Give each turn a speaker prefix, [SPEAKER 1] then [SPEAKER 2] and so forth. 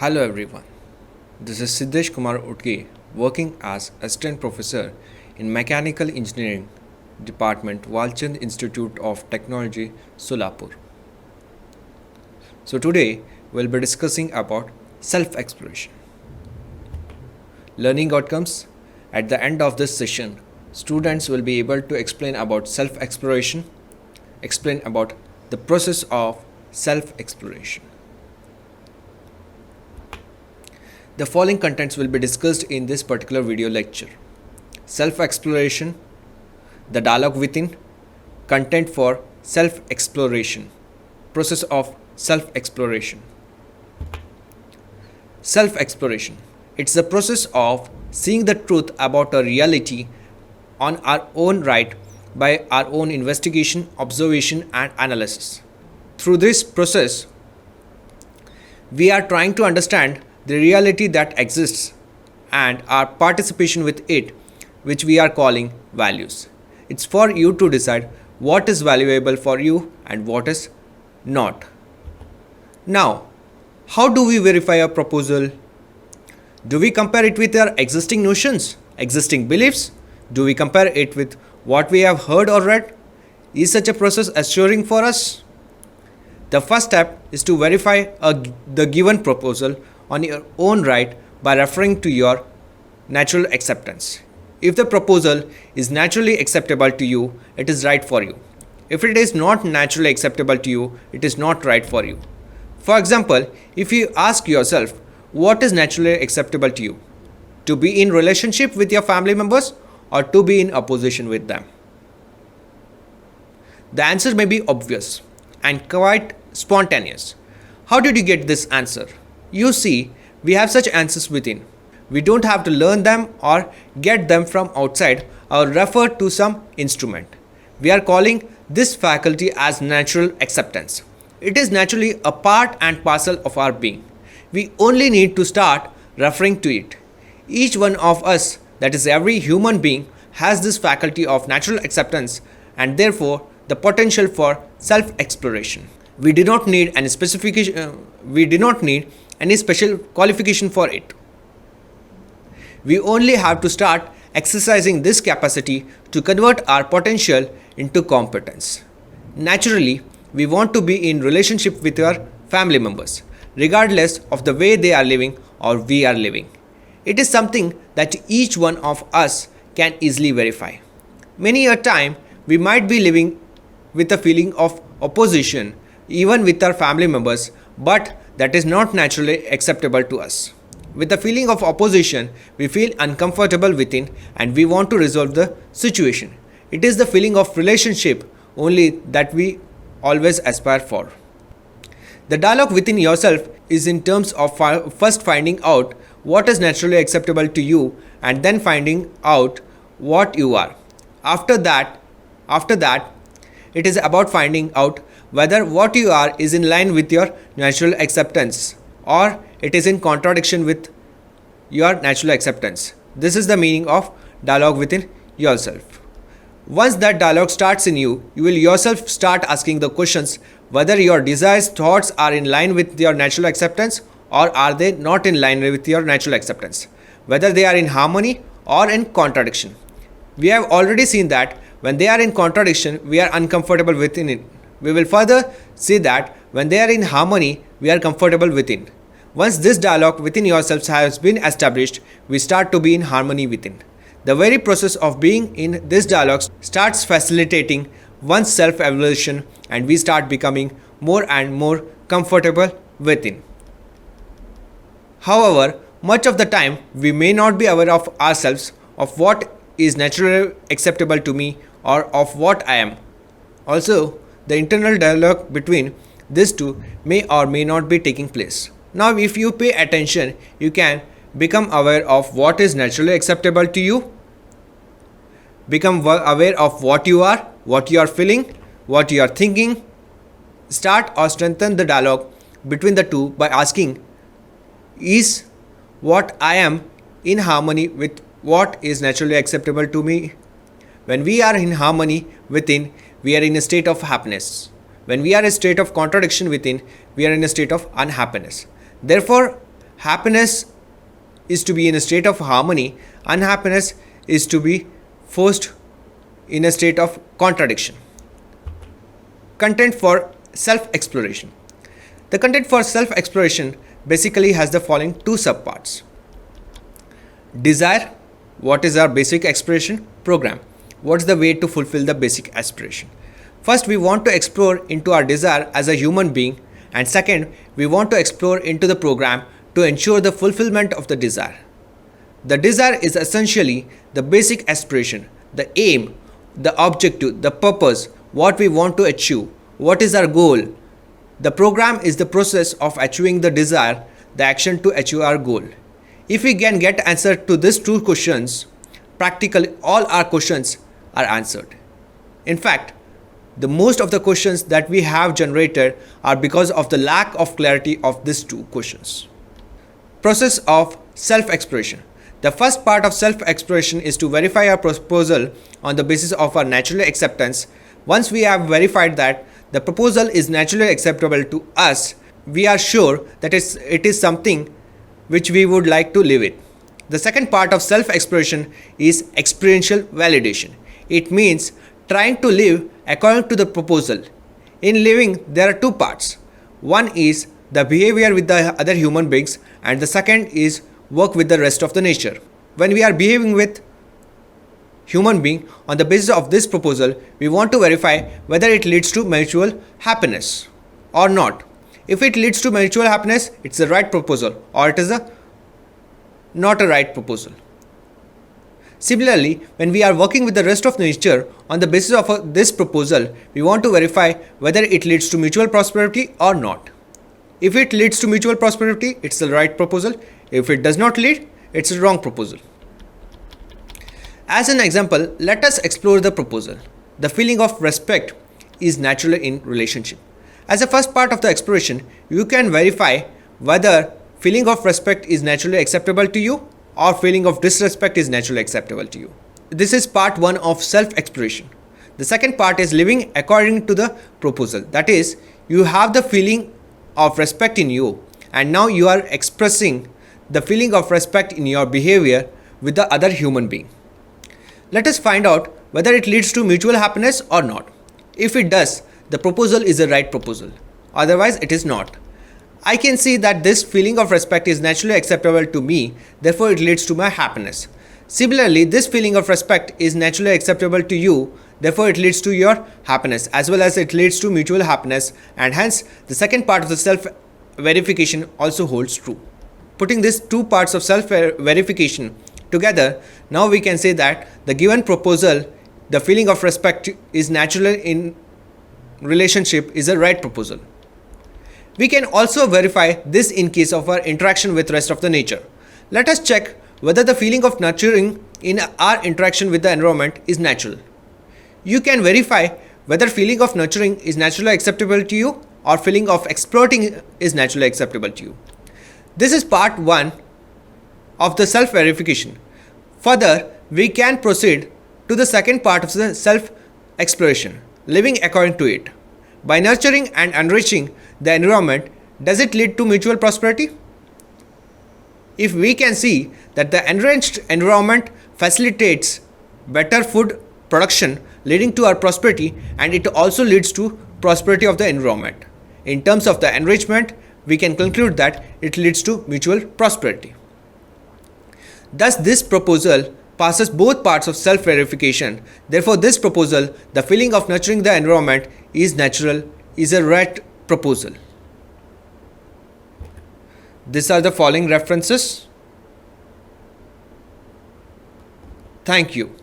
[SPEAKER 1] Hello everyone. This is Siddesh Kumar Utage working as Assistant Professor in Mechanical Engineering Department, Walchand Institute of Technology, Solapur. So today we'll be discussing about self-exploration. Learning outcomes. At the end of this session, students will be able to explain about self-exploration, explain about the process of self-exploration. The following contents will be discussed in this particular video lecture. Self-exploration, the dialogue within, content for self-exploration, process of self-exploration. Self-exploration. It's the process of seeing the truth about a reality on our own right by our own investigation, observation and analysis. Through this process, we are trying to understand the reality that exists and our participation with it, which we are calling values. It's for you to decide what is valuable for you and what is not. Now, how do we verify a proposal? Do we compare it with our existing notions, existing beliefs? Do we compare it with what we have heard or read? Is such a process assuring for us? The first step is to verify the given proposal on your own right by referring to your natural acceptance. If the proposal is naturally acceptable to you, it is right for you. If it is not naturally acceptable to you, it is not right for you. For example, if you ask yourself, what is naturally acceptable to you? To be in relationship with your family members or to be in opposition with them? The answer may be obvious and quite spontaneous. How did you get this answer? You see, we have such answers within. We don't have to learn them or get them from outside or refer to some instrument. We are calling this faculty as natural acceptance. It is naturally a part and parcel of our being. We only need to start referring to it. Each one of us, that is every human being, has this faculty of natural acceptance and therefore the potential for self-exploration. We do not need any special qualification for it. We only have to start exercising this capacity to convert our potential into competence. Naturally, we want to be in relationship with our family members, regardless of the way they are living or we are living. It is something that each one of us can easily verify. Many a time, we might be living with a feeling of opposition even with our family members, but that is not naturally acceptable to us. With the feeling of opposition, we feel uncomfortable within and we want to resolve the situation. It is the feeling of relationship only that we always aspire for. The dialogue within yourself is in terms of first finding out what is naturally acceptable to you and then finding out what you are. After that, it is about finding out whether what you are is in line with your natural acceptance or it is in contradiction with your natural acceptance. This is the meaning of dialogue within yourself. Once that dialogue starts in you, you will yourself start asking the questions whether your desires, thoughts are in line with your natural acceptance or are they not in line with your natural acceptance, whether they are in harmony or in contradiction. We have already seen that when they are in contradiction, we are uncomfortable within it. We will further see that when they are in harmony, we are comfortable within. Once this dialogue within yourselves has been established, we start to be in harmony within. The very process of being in this dialogue starts facilitating one's self-evolution and we start becoming more and more comfortable within. However, much of the time, we may not be aware of ourselves, of what is naturally acceptable to me or of what I am. Also, the internal dialogue between these two may or may not be taking place. Now, if you pay attention, you can become aware of what is naturally acceptable to you, become aware of what you are feeling, what you are thinking. Start or strengthen the dialogue between the two by asking, is what I am in harmony with what is naturally acceptable to me? When we are in harmony within, we are in a state of happiness. When we are in a state of contradiction within, we are in a state of unhappiness. Therefore, Happiness is to be in a state of harmony, unhappiness is to be forced in a state of contradiction. Content for self-exploration. The content for self-exploration basically has the following two subparts. Desire, what is our basic aspiration? Program, what's the way to fulfill the basic aspiration? First, we want to explore into our desire as a human being, and second, we want to explore into the program to ensure the fulfillment of the desire. The desire is essentially the basic aspiration, the aim, the objective, the purpose, what we want to achieve, what is our goal. The program is the process of achieving the desire, the action to achieve our goal. If we can get answer to these two questions, practically all our questions are answered. In fact, the most of the questions that we have generated are because of the lack of clarity of these two questions. Process of self-exploration. The first part of self-exploration is to verify our proposal on the basis of our natural acceptance. Once we have verified that the proposal is naturally acceptable to us, we are sure that it is something which we would like to live with. The second part of self-exploration is experiential validation. It means trying to live according to the proposal. In living, there are two parts. One is the behavior with the other human beings, and the second is work with the rest of the nature. When we are behaving with human being on the basis of this proposal, we want to verify whether it leads to mutual happiness or not. If it leads to mutual happiness, it's the right proposal, or it is not a right proposal. Similarly, when we are working with the rest of nature on the basis of this proposal, we want to verify whether it leads to mutual prosperity or not. If it leads to mutual prosperity, it's the right proposal. If it does not lead, it's a wrong proposal. As an example, let us explore the proposal. The feeling of respect is natural in relationship. As a first part of the exploration, you can verify whether feeling of respect is naturally acceptable to you or feeling of disrespect is naturally acceptable to you. This is part 1 of self-exploration. The second part is living according to the proposal. That is, you have the feeling of respect in you, and now you are expressing the feeling of respect in your behavior with the other human being. Let us find out whether it leads to mutual happiness or not. If it does, the proposal is the right proposal. Otherwise, it is not. I can see that this feeling of respect is naturally acceptable to me, therefore it leads to my happiness. Similarly, this feeling of respect is naturally acceptable to you, therefore it leads to your happiness, as well as it leads to mutual happiness, and hence the second part of the self-verification also holds true. Putting these two parts of self-verification together, now we can say that the given proposal, the feeling of respect is natural in relationship, is a right proposal. We can also verify this in case of our interaction with rest of the nature. Let us check whether the feeling of nurturing in our interaction with the environment is natural. You can verify whether feeling of nurturing is naturally acceptable to you or feeling of exploiting is naturally acceptable to you. This is part 1 of the self-verification. Further, we can proceed to the second part of the self-exploration, living according to it. By nurturing and enriching the environment, does it lead to mutual prosperity? If we can see that the enriched environment facilitates better food production leading to our prosperity, and it also leads to prosperity of the environment. In terms of the enrichment, we can conclude that it leads to mutual prosperity. Thus, this proposal passes both parts of self-verification. Therefore, this proposal, the feeling of nurturing the environment is natural, is a right proposal. These are the following references. Thank you.